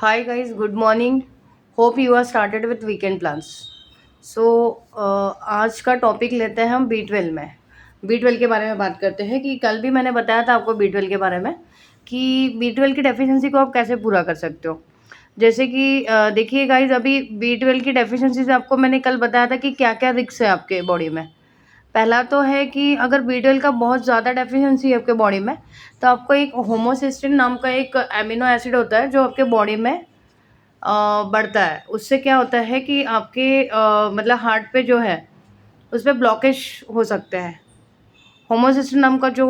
Hi guys, good morning. Hope you are started with weekend plans. So आज का topic लेते हैं हम B12 में। B12 के बारे में बात करते हैं कि कल भी मैंने बताया था आपको B12 के बारे में कि B12 की डेफिशिएंसी को आप कैसे पूरा कर सकते हो। जैसे कि देखिए गाइज, अभी B12 की डेफिशिएंसी से आपको मैंने कल बताया था कि क्या क्या रिस्क है आपके बॉडी में। पहला तो है कि अगर B12 का बहुत ज़्यादा डेफिशिएंसी है आपके बॉडी में, तो आपको एक होमोसिस्टिन नाम का एक एमिनो एसिड होता है जो आपके बॉडी में बढ़ता है। उससे क्या होता है कि आपके मतलब हार्ट पे जो है उस पे ब्लॉकेज हो सकते हैं। होमोसिस्टिन नाम का जो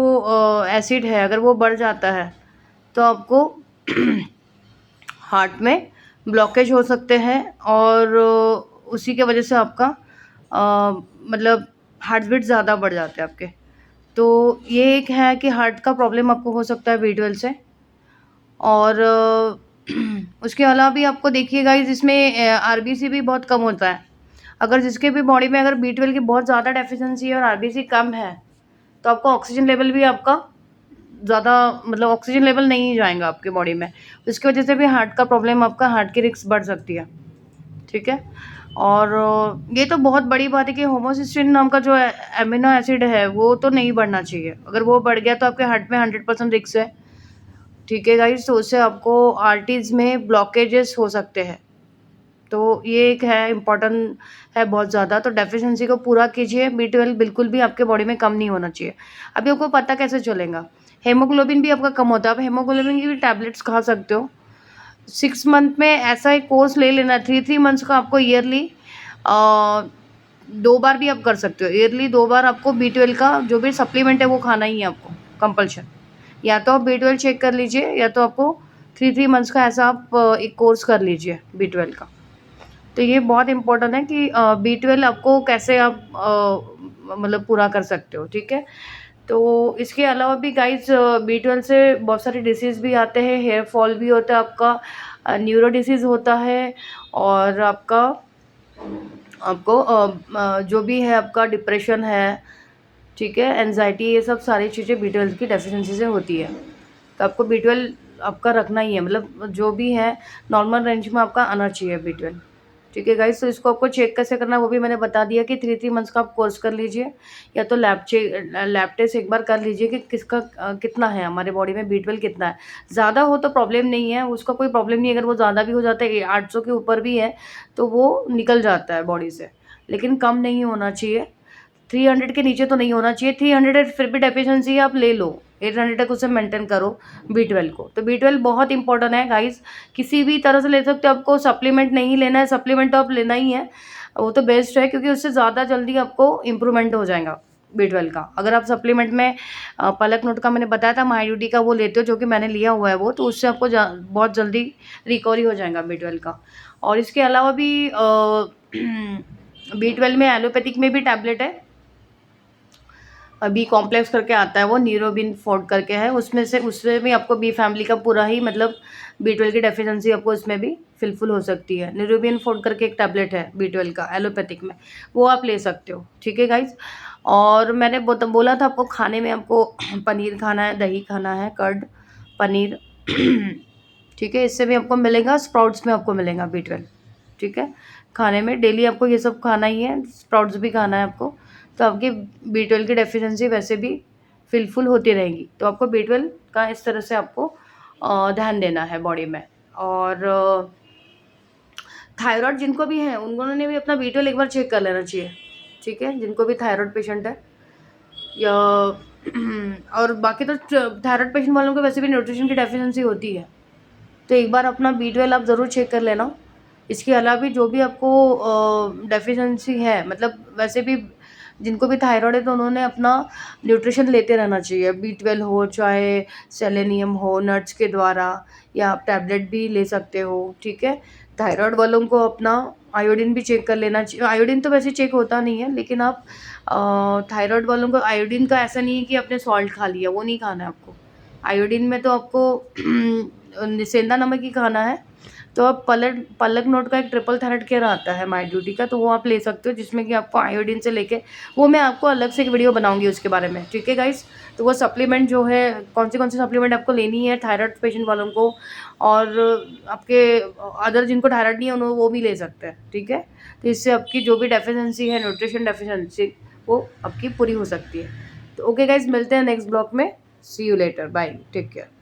एसिड है, अगर वो बढ़ जाता है तो आपको हार्ट में ब्लॉकेज हो सकते हैं और उसी के वजह से आपका मतलब हार्ट बीट ज़्यादा बढ़ जाते हैं आपके। तो ये एक है कि हार्ट का प्रॉब्लम आपको हो सकता है B12 से। और उसके अलावा भी आपको देखिए गाइस, इसमें आरबीसी भी बहुत कम होता है। अगर जिसके भी बॉडी में अगर B12 की बहुत ज़्यादा डेफिशिएंसी है और आरबीसी कम है, तो आपका ऑक्सीजन लेवल भी आपका ज़्यादा मतलब ऑक्सीजन लेवल नहीं जाएगा आपके बॉडी में। इसकी वजह से भी हार्ट का प्रॉब्लम, आपका हार्ट की रिस्क बढ़ सकती है। ठीक है। और ये तो बहुत बड़ी बात है कि होमोसिस्टिन नाम का जो एमिनो एसिड है वो तो नहीं बढ़ना चाहिए। अगर वो बढ़ गया तो आपके हार्ट में 100% रिस्क है। ठीक है गाइस, तो उससे आपको आर्टरीज में ब्लॉकेजेस हो सकते हैं। तो ये एक है इम्पोर्टेंट है बहुत ज़्यादा। तो डेफिशिएंसी को पूरा कीजिए। B12 बिल्कुल भी आपके बॉडी में कम नहीं होना चाहिए। अभी आपको पता कैसे चलेगा, हेमोग्लोबिन भी आपका कम होता है। आप हेमोग्लोबिन की भी टैबलेट्स खा सकते हो। 6 मंथ में ऐसा एक कोर्स ले लेना, 3 3 मंथ्स का आपको ईयरली 2 बार भी आप कर सकते हो। ईयरली 2 बार आपको B12 का जो भी सप्लीमेंट है वो खाना ही है आपको कंपल्शन। या तो आप B12 चेक कर लीजिए, या तो आपको 3 3 मंथ्स का ऐसा आप एक कोर्स कर लीजिए B12 का। तो ये बहुत इम्पोर्टेंट है कि B12 आपको कैसे आप मतलब पूरा कर सकते हो। ठीक है। तो इसके अलावा भी गाइज, B12 से बहुत सारे डिसीज़ भी आते हैं। हेयर फॉल भी होता है आपका, न्यूरो डिसीज़ होता है, और आपका आपको जो भी है आपका डिप्रेशन है, ठीक है, एनजाइटी, ये सब सारी चीज़ें B12 की डेफिशिएंसी से होती है। तो आपको B12 आपका रखना ही है, मतलब जो भी है नॉर्मल रेंज में आपका आना चाहिए B12। ठीक है गाइस, तो इसको आपको चेक कैसे करना है वो भी मैंने बता दिया कि 3 3 मंथ्स का आप कोर्स कर लीजिए, या तो लैब टेस्ट एक बार कर लीजिए कि किसका कितना है हमारे बॉडी में B12 कितना है। ज़्यादा हो तो प्रॉब्लम नहीं है, उसका कोई प्रॉब्लम नहीं है। अगर वो ज़्यादा भी हो जाता है, 800 के ऊपर भी है, तो वो निकल जाता है बॉडी से, लेकिन कम नहीं होना चाहिए। 300 के नीचे तो नहीं होना चाहिए। 300 फिर भी डेफिशिएंसी आप ले लो, 800 तक उसे मेंटेन करो B12 को। तो B12 बहुत इंपॉर्टेंट है गाइस, किसी भी तरह से ले सकते हो। आपको सप्लीमेंट नहीं लेना है, सप्लीमेंट तो आप लेना ही है, वो तो बेस्ट है, क्योंकि उससे ज़्यादा जल्दी आपको इम्प्रूवमेंट हो जाएगा B12 का। अगर आप सप्लीमेंट में पलक नोट का मैंने बताया था, माईड्यूटी का वो लेते हो, जो कि मैंने लिया हुआ है वो, तो उससे आपको बहुत जल्दी रिकवरी हो जाएगा B12 का। और इसके अलावा भी B12 में एलोपैथिक में भी टैबलेट है। बी कॉम्प्लेक्स करके आता है, वो न्यूरोबिन फोर्ड करके है, उसमें से उससे भी आपको बी फैमिली का पूरा ही मतलब B12 की डेफिशिएंसी आपको इसमें भी फिलफुल हो सकती है। न्यूरोबिन फोर्ड करके एक टैबलेट है B12 का एलोपैथिक में, वो आप ले सकते हो। ठीक है गाइज। और मैंने बोला था आपको खाने में आपको पनीर खाना है, दही खाना है, कर्ड, पनीर ठीक है, इससे भी आपको मिलेगा। स्प्राउट्स में आपको मिलेगा B12। ठीक है, खाने में डेली आपको ये सब खाना ही है, स्प्राउट्स भी खाना है आपको। तो आपकी B12 की डेफिशिएंसी वैसे भी फिलफुल होती रहेगी। तो आपको B12 का इस तरह से आपको ध्यान देना है बॉडी में। और थायराइड जिनको भी है उन्होंने भी अपना B12 एक बार चेक कर लेना चाहिए। ठीक है, जिनको भी थायराइड पेशेंट है, या और बाकी तो थायराइड पेशेंट वालों को वैसे भी न्यूट्रिशन की डेफिशिएंसी होती है। तो एक बार अपना B12 आप ज़रूर चेक कर लेना। इसके अलावा भी जो भी आपको डेफिशिएंसी है, मतलब वैसे भी जिनको भी थायराइड है तो उन्होंने अपना न्यूट्रिशन लेते रहना चाहिए। B12 हो, चाहे सेलेनियम हो नट्स के द्वारा, या आप टैबलेट भी ले सकते हो। ठीक है, थायराइड वालों को अपना आयोडीन भी चेक कर लेना चाहिए। आयोडीन तो वैसे चेक होता नहीं है, लेकिन आप थायराइड वालों को आयोडीन का ऐसा नहीं है कि आपने सॉल्ट खा लिया, वो नहीं खाना है आपको। आयोडीन में तो आपको सेंधा नमक ही खाना है। तो अब पलक नोट का एक ट्रिपल थायराइड केयर आता है माय ड्यूटी का, तो वो आप ले सकते हो, जिसमें कि आपको आयोडीन से लेके, वो मैं आपको अलग से एक वीडियो बनाऊंगी उसके बारे में, ठीक है गाइस। तो वो सप्लीमेंट जो है, कौन सी सप्लीमेंट आपको लेनी है थायराइड पेशेंट वालों को, और आपके अदर जिनको थायराइड नहीं है उन्होंने वो भी ले सकते हैं, ठीक है। तो इससे आपकी जो भी डेफिशिएंसी है, न्यूट्रिशन डेफिशिएंसी, वो आपकी पूरी हो सकती है। तो ओके गाइज, मिलते हैं नेक्स्ट ब्लॉग में। See you later, bye, take care.